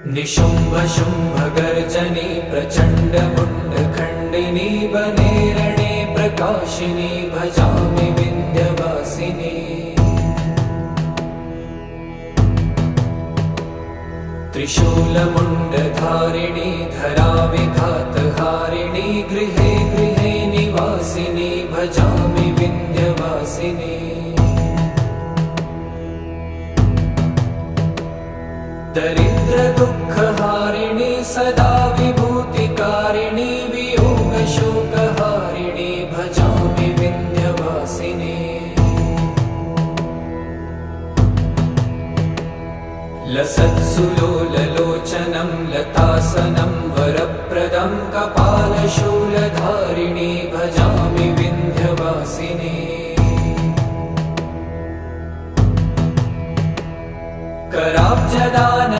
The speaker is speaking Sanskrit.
निशुम्भ शुम्भ गर्जनी प्रचण्ड मुण्ड खण्डिनी वने रणे प्रकाशिनी भजामि विन्ध्यवासिनी। त्रिशूलमुण्डधारिणी धराविघातहारिणी गृहे गृहे निवासिनी भजामि विन्ध्यवासिनी। दरिद्र दुःखहारिणी सदा विभूतिकारिणी वियोगशोकहारिणी भजामि विन्ध्यवासिनी। लसत्सुलोललोचनं लतासनं वरप्रदं कपालशूलधारिणी भजामि विन्ध्यवासिनी। कराब्जदान